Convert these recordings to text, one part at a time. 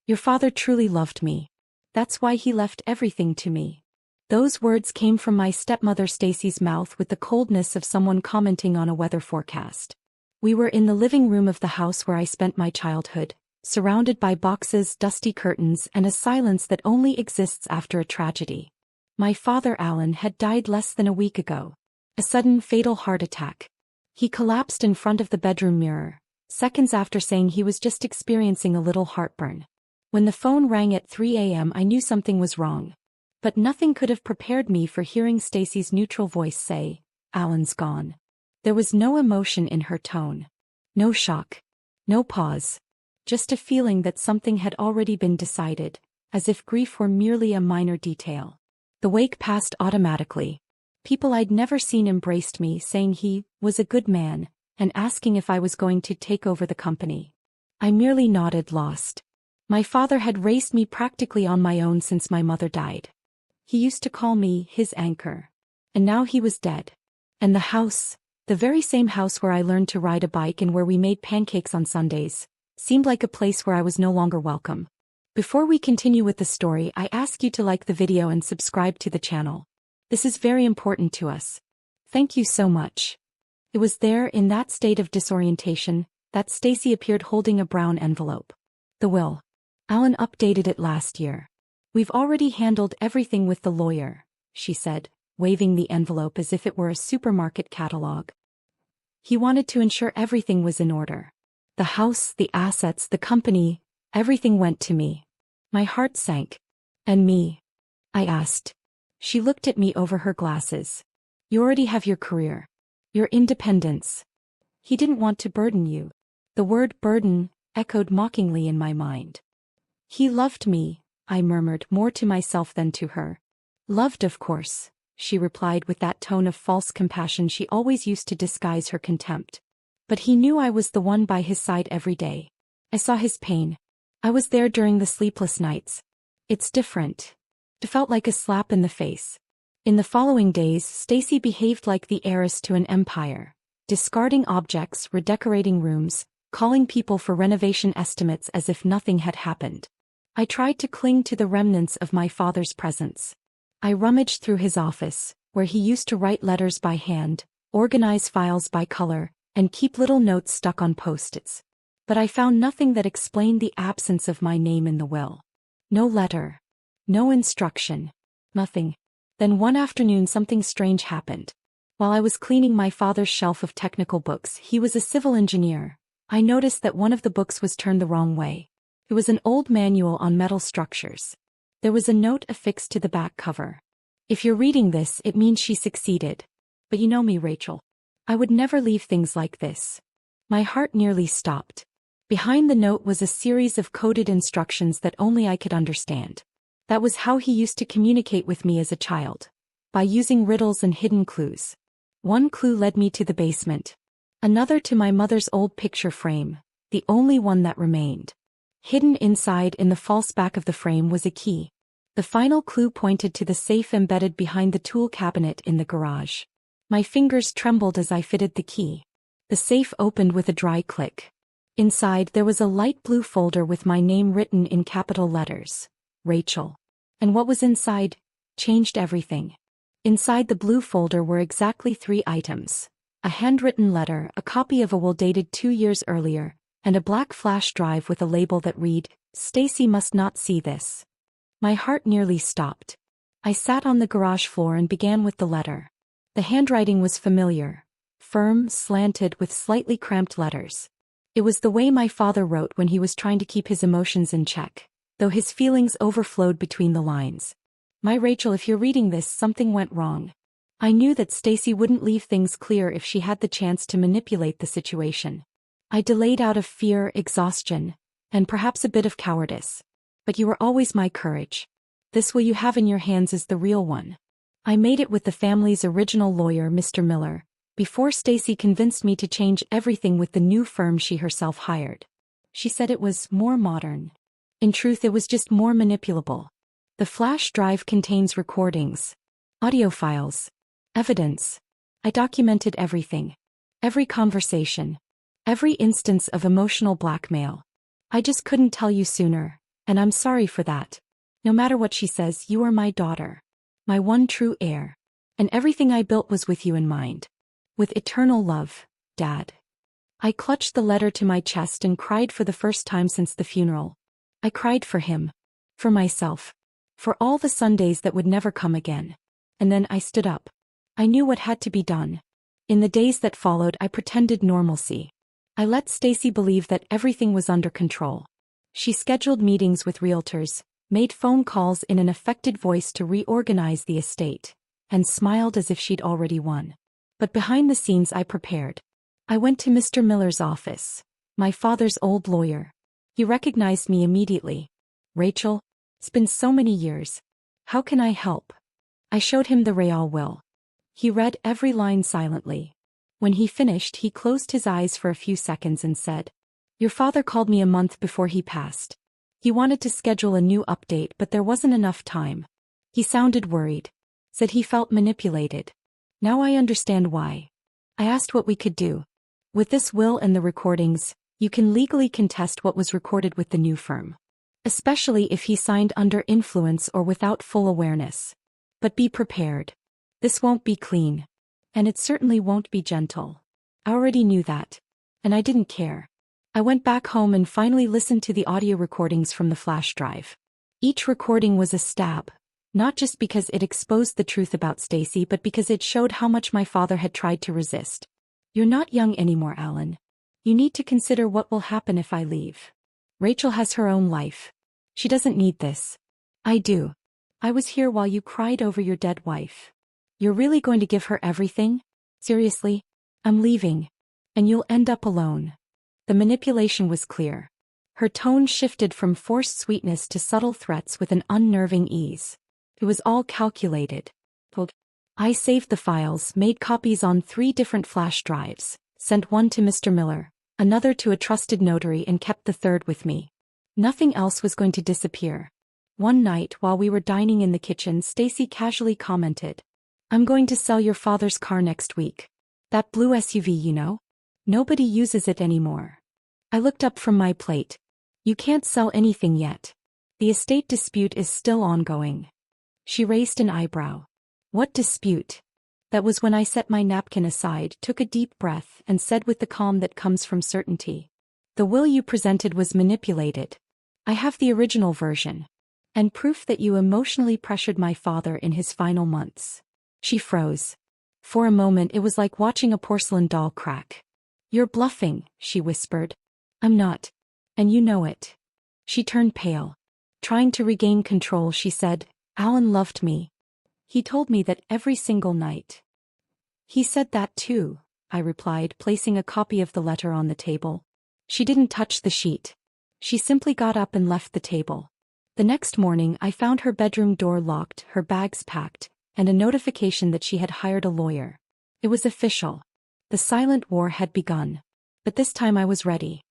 Your father truly loved me. That's why he left everything to me. Those words came from my stepmother Stacy's mouth with the coldness of someone commenting on a weather forecast. We were in the living room of the house where I spent my childhood, surrounded by boxes, dusty curtains, and a silence that only exists after a tragedy. My father Alan had died less than a week ago. A sudden fatal heart attack. He collapsed in front of the bedroom mirror, seconds after saying he was just experiencing a little heartburn. When the phone rang at 3 a.m. I knew something was wrong. But nothing could have prepared me for hearing Stacy's neutral voice say, "Alan's gone." There was no emotion in her tone. No shock. No pause. Just a feeling that something had already been decided, as if grief were merely a minor detail. The wake passed automatically. People I'd never seen embraced me, saying he was a good man, and asking if I was going to take over the company. I merely nodded, lost. My father had raised me practically on my own since my mother died. He used to call me his anchor. And now he was dead. And the house, the very same house where I learned to ride a bike and where we made pancakes on Sundays, seemed like a place where I was no longer welcome. Before we continue with the story, I ask you to like the video and subscribe to the channel. This is very important to us. Thank you so much. It was there, in that state of disorientation, that Stacy appeared holding a brown envelope. The will. Alan updated it last year. "We've already handled everything with the lawyer," she said, waving the envelope as if it were a supermarket catalog. He wanted to ensure everything was in order. The house, the assets, the company, everything went to me. My heart sank. "And me?" I asked. She looked at me over her glasses. "You already have your career. Your independence. He didn't want to burden you." The word burden echoed mockingly in my mind. "He loved me," I murmured, more to myself than to her. "Loved, of course," she replied with that tone of false compassion she always used to disguise her contempt. "But he knew I was the one by his side every day. I saw his pain. I was there during the sleepless nights. It's different." It felt like a slap in the face. In the following days, Stacy behaved like the heiress to an empire, discarding objects, redecorating rooms, calling people for renovation estimates as if nothing had happened. I tried to cling to the remnants of my father's presence. I rummaged through his office, where he used to write letters by hand, organize files by color, and keep little notes stuck on post-its. But I found nothing that explained the absence of my name in the will. No letter. No instruction. Nothing. Then one afternoon something strange happened. While I was cleaning my father's shelf of technical books, he was a civil engineer, I noticed that one of the books was turned the wrong way. It was an old manual on metal structures. There was a note affixed to the back cover. "If you're reading this, it means she succeeded. But you know me, Rachel. I would never leave things like this." My heart nearly stopped. Behind the note was a series of coded instructions that only I could understand. That was how he used to communicate with me as a child. By using riddles and hidden clues. One clue led me to the basement. Another to my mother's old picture frame, the only one that remained. Hidden inside in the false back of the frame was a key. The final clue pointed to the safe embedded behind the tool cabinet in the garage. My fingers trembled as I fitted the key. The safe opened with a dry click. Inside there was a light blue folder with my name written in capital letters. Rachel. And what was inside changed everything. Inside the blue folder were exactly 3 items. A handwritten letter, a copy of a will dated 2 years earlier, and a black flash drive with a label that read, "Stacy must not see this." My heart nearly stopped. I sat on the garage floor and began with the letter. The handwriting was familiar. Firm, slanted, with slightly cramped letters. It was the way my father wrote when he was trying to keep his emotions in check, though his feelings overflowed between the lines. "My Rachel, if you're reading this, something went wrong." I knew that Stacy wouldn't leave things clear if she had the chance to manipulate the situation. I delayed out of fear, exhaustion, and perhaps a bit of cowardice. But you were always my courage. This will you have in your hands is the real one. I made it with the family's original lawyer, Mr. Miller, before Stacy convinced me to change everything with the new firm she herself hired. She said it was more modern. In truth, it was just more manipulable. The flash drive contains recordings, audio files, evidence. I documented everything. Every conversation. Every instance of emotional blackmail. I just couldn't tell you sooner. And I'm sorry for that. No matter what she says, you are my daughter. My one true heir. And everything I built was with you in mind. With eternal love, Dad. I clutched the letter to my chest and cried for the first time since the funeral. I cried for him. For myself. For all the Sundays that would never come again. And then I stood up. I knew what had to be done. In the days that followed, I pretended normalcy. I let Stacy believe that everything was under control. She scheduled meetings with realtors, made phone calls in an affected voice to reorganize the estate, and smiled as if she'd already won. But behind the scenes I prepared. I went to Mr. Miller's office, my father's old lawyer. He recognized me immediately. Rachel, it's been so many years. How can I help? I showed him the Real will. He read every line silently. When he finished, he closed his eyes for a few seconds and said, "Your father called me a month before he passed. He wanted to schedule a new update, but there wasn't enough time. He sounded worried. Said he felt manipulated. Now I understand why. I asked what we could do. With this will and the recordings, you can legally contest what was recorded with the new firm. Especially if he signed under influence or without full awareness. But be prepared. This won't be clean. And it certainly won't be gentle. I already knew that. And I didn't care. I went back home and finally listened to the audio recordings from the flash drive. Each recording was a stab, not just because it exposed the truth about Stacy, but because it showed how much my father had tried to resist. You're not young anymore, Alan. You need to consider what will happen if I leave. Rachel has her own life. She doesn't need this. I do. I was here while you cried over your dead wife. You're really going to give her everything? Seriously? I'm leaving. And you'll end up alone. The manipulation was clear. Her tone shifted from forced sweetness to subtle threats with an unnerving ease. It was all calculated. I saved the files, made copies on 3 different flash drives, sent one to Mr. Miller, another to a trusted notary, and kept the third with me. Nothing else was going to disappear. One night while we were dining in the kitchen, Stacy casually commented, "I'm going to sell your father's car next week. That blue SUV, you know? Nobody uses it anymore." I looked up from my plate. "You can't sell anything yet. The estate dispute is still ongoing." She raised an eyebrow. "What dispute?" That was when I set my napkin aside, took a deep breath, and said with the calm that comes from certainty, "The will you presented was manipulated. I have the original version. And proof that you emotionally pressured my father in his final months." She froze. For a moment it was like watching a porcelain doll crack. "You're bluffing," she whispered. "I'm not. And you know it." She turned pale. Trying to regain control, she said, "Alan loved me. He told me that every single night." "He said that too," I replied, placing a copy of the letter on the table. She didn't touch the sheet. She simply got up and left the table. The next morning I found her bedroom door locked, her bags packed, and a notification that she had hired a lawyer. It was official. The silent war had begun. But this time I was ready.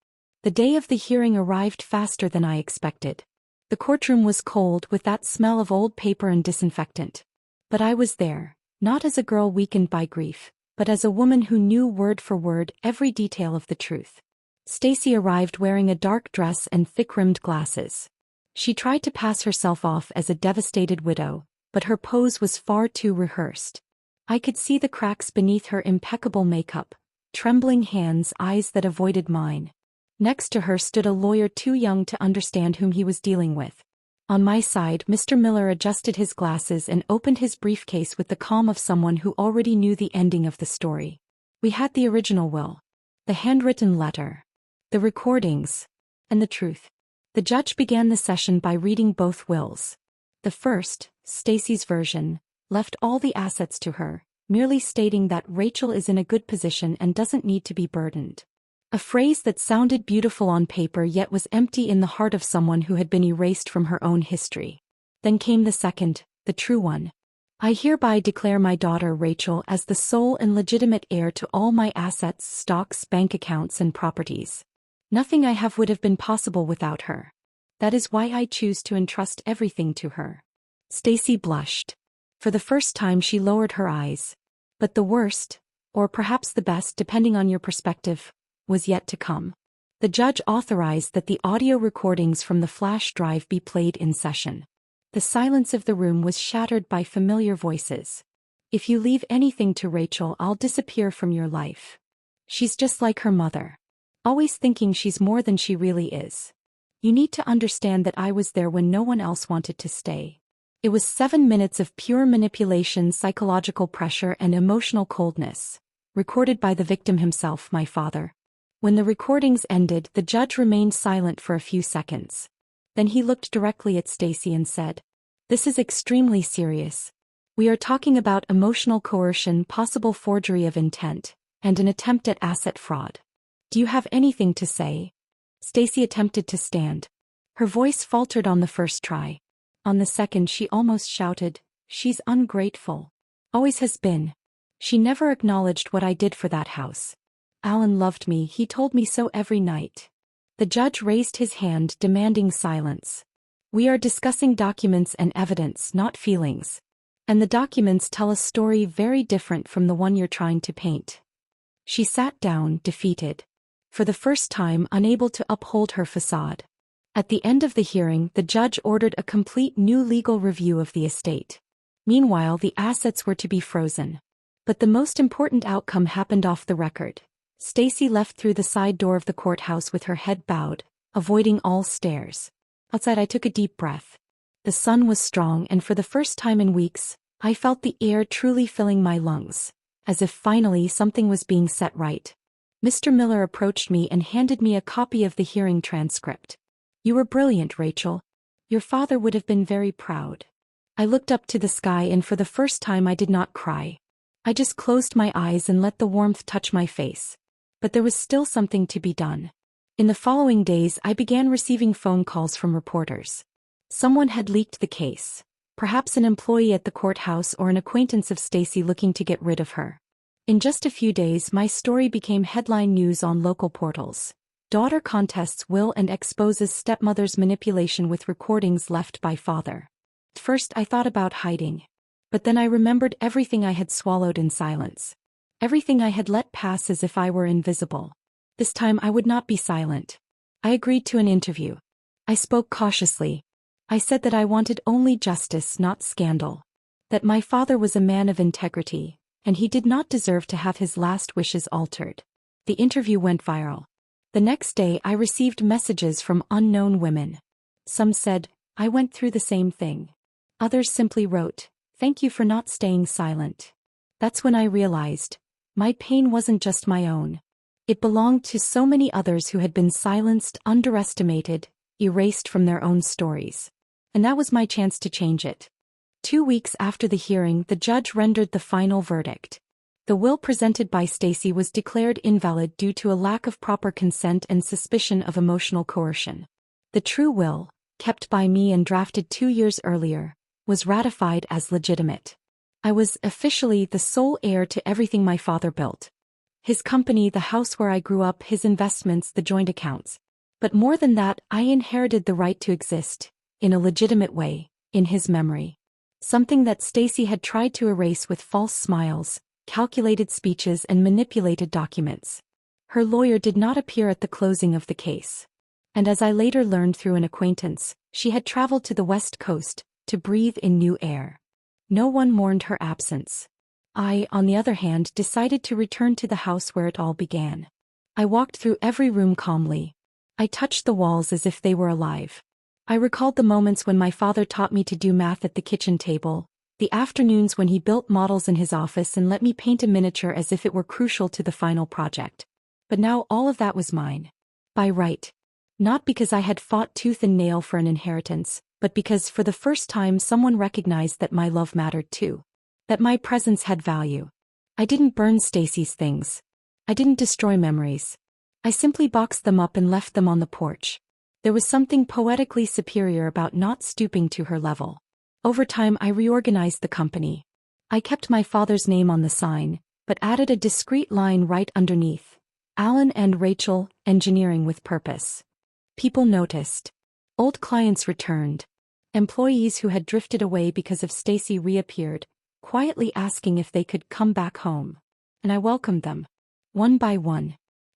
The day of the hearing arrived faster than I expected. The courtroom was cold, with that smell of old paper and disinfectant. But I was there, not as a girl weakened by grief, but as a woman who knew word for word every detail of the truth. Stacy arrived wearing a dark dress and thick-rimmed glasses. She tried to pass herself off as a devastated widow, but her pose was far too rehearsed. I could see the cracks beneath her impeccable makeup, trembling hands, eyes that avoided mine. Next to her stood a lawyer too young to understand whom he was dealing with. On my side, Mr. Miller adjusted his glasses and opened his briefcase with the calm of someone who already knew the ending of the story. We had the original will, the handwritten letter, the recordings, and the truth. The judge began the session by reading both wills. The first, Stacy's version, left all the assets to her, merely stating that Rachel is in a good position and doesn't need to be burdened. A phrase that sounded beautiful on paper yet was empty in the heart of someone who had been erased from her own history. Then came the second, the true one. "I hereby declare my daughter Rachel as the sole and legitimate heir to all my assets, stocks, bank accounts, and properties. Nothing I have would have been possible without her. That is why I choose to entrust everything to her." Stacy blushed. For the first time she lowered her eyes. But the worst, or perhaps the best depending on your perspective, was yet to come. The judge authorized that the audio recordings from the flash drive be played in session. The silence of the room was shattered by familiar voices. "If you leave anything to Rachel, I'll disappear from your life. She's just like her mother. Always thinking she's more than she really is. You need to understand that I was there when no one else wanted to stay." It was 7 minutes of pure manipulation, psychological pressure, and emotional coldness, recorded by the victim himself, my father. When the recordings ended, the judge remained silent for a few seconds. Then he looked directly at Stacy and said, "This is extremely serious. We are talking about emotional coercion, possible forgery of intent, and an attempt at asset fraud. Do you have anything to say?" Stacy attempted to stand. Her voice faltered on the first try. On the second, she almost shouted, "She's ungrateful. Always has been. She never acknowledged what I did for that house. Alan loved me, he told me so every night." The judge raised his hand, demanding silence. "We are discussing documents and evidence, not feelings. And the documents tell a story very different from the one you're trying to paint." She sat down, defeated. For the first time, unable to uphold her facade. At the end of the hearing, the judge ordered a complete new legal review of the estate. Meanwhile, the assets were to be frozen. But the most important outcome happened off the record. Stacy left through the side door of the courthouse with her head bowed, avoiding all stares. Outside, I took a deep breath. The sun was strong, and for the first time in weeks, I felt the air truly filling my lungs, as if finally something was being set right. Mr. Miller approached me and handed me a copy of the hearing transcript. "You were brilliant, Rachel. Your father would have been very proud." I looked up to the sky, and for the first time I did not cry. I just closed my eyes and let the warmth touch my face. But there was still something to be done. In the following days, I began receiving phone calls from reporters. Someone had leaked the case. Perhaps an employee at the courthouse or an acquaintance of Stacy looking to get rid of her. In just a few days, my story became headline news on local portals. Daughter contests will and exposes stepmother's manipulation with recordings left by father. At first I thought about hiding. But then I remembered everything I had swallowed in silence. Everything I had let pass as if I were invisible. This time I would not be silent. I agreed to an interview. I spoke cautiously. I said that I wanted only justice, not scandal. That my father was a man of integrity, and he did not deserve to have his last wishes altered. The interview went viral. The next day I received messages from unknown women. Some said, "I went through the same thing." Others simply wrote, "Thank you for not staying silent." That's when I realized, my pain wasn't just my own. It belonged to so many others who had been silenced, underestimated, erased from their own stories. And that was my chance to change it. 2 weeks after the hearing, the judge rendered the final verdict. The will presented by Stacy was declared invalid due to a lack of proper consent and suspicion of emotional coercion. The true will, kept by me and drafted 2 years earlier, was ratified as legitimate. I was officially the sole heir to everything my father built. His company, the house where I grew up, his investments, the joint accounts. But more than that, I inherited the right to exist, in a legitimate way, in his memory. Something that Stacy had tried to erase with false smiles, calculated speeches, and manipulated documents. Her lawyer did not appear at the closing of the case. And as I later learned through an acquaintance, she had traveled to the West Coast to breathe in new air. No one mourned her absence. I, on the other hand, decided to return to the house where it all began. I walked through every room calmly. I touched the walls as if they were alive. I recalled the moments when my father taught me to do math at the kitchen table, the afternoons when he built models in his office and let me paint a miniature as if it were crucial to the final project. But now all of that was mine. By right. Not because I had fought tooth and nail for an inheritance, but because for the first time someone recognized that my love mattered too. That my presence had value. I didn't burn Stacy's things. I didn't destroy memories. I simply boxed them up and left them on the porch. There was something poetically superior about not stooping to her level. Over time I reorganized the company. I kept my father's name on the sign, but added a discreet line right underneath. Alan and Rachel, engineering with purpose. People noticed. Old clients returned. Employees who had drifted away because of Stacy reappeared, quietly asking if they could come back home. And I welcomed them. One by one.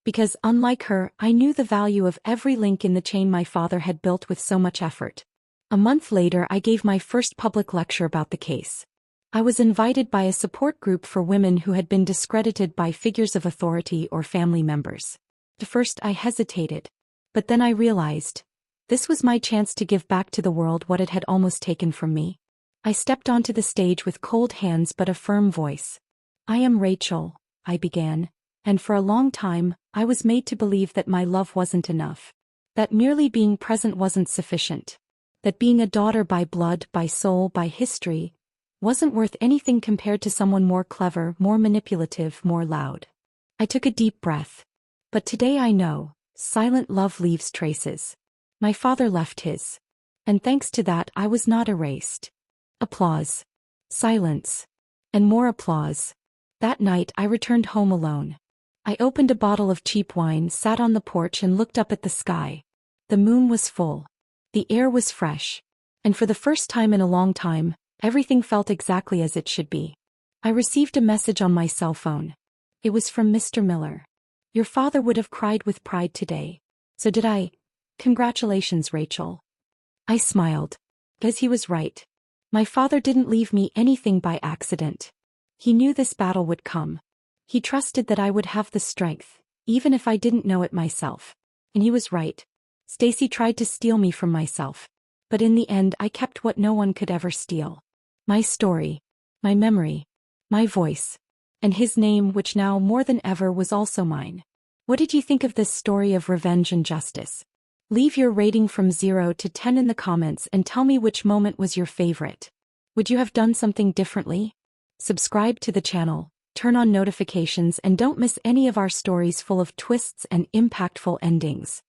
Because, unlike her, I knew the value of every link in the chain my father had built with so much effort. A month later, I gave my first public lecture about the case. I was invited by a support group for women who had been discredited by figures of authority or family members. At first I hesitated. But then I realized, this was my chance to give back to the world what it had almost taken from me. I stepped onto the stage with cold hands but a firm voice. I am Rachel, I began, and for a long time, I was made to believe that my love wasn't enough. That merely being present wasn't sufficient. That being a daughter by blood, by soul, by history, wasn't worth anything compared to someone more clever, more manipulative, more loud. I took a deep breath. But today I know, silent love leaves traces. My father left his. And thanks to that I was not erased. Applause. Silence. And more applause. That night I returned home alone. I opened a bottle of cheap wine, sat on the porch and looked up at the sky. The moon was full. The air was fresh. And for the first time in a long time, everything felt exactly as it should be. I received a message on my cell phone. It was from Mr. Miller. Your father would have cried with pride today. So did I. Congratulations, Rachel. I smiled. Because he was right. My father didn't leave me anything by accident. He knew this battle would come. He trusted that I would have the strength, even if I didn't know it myself. And he was right. Stacy tried to steal me from myself. But in the end I kept what no one could ever steal. My story. My memory. My voice. And his name, which now more than ever was also mine. What did you think of this story of revenge and justice? Leave your rating from 0 to 10 in the comments and tell me which moment was your favorite. Would you have done something differently? Subscribe to the channel, turn on notifications and don't miss any of our stories full of twists and impactful endings.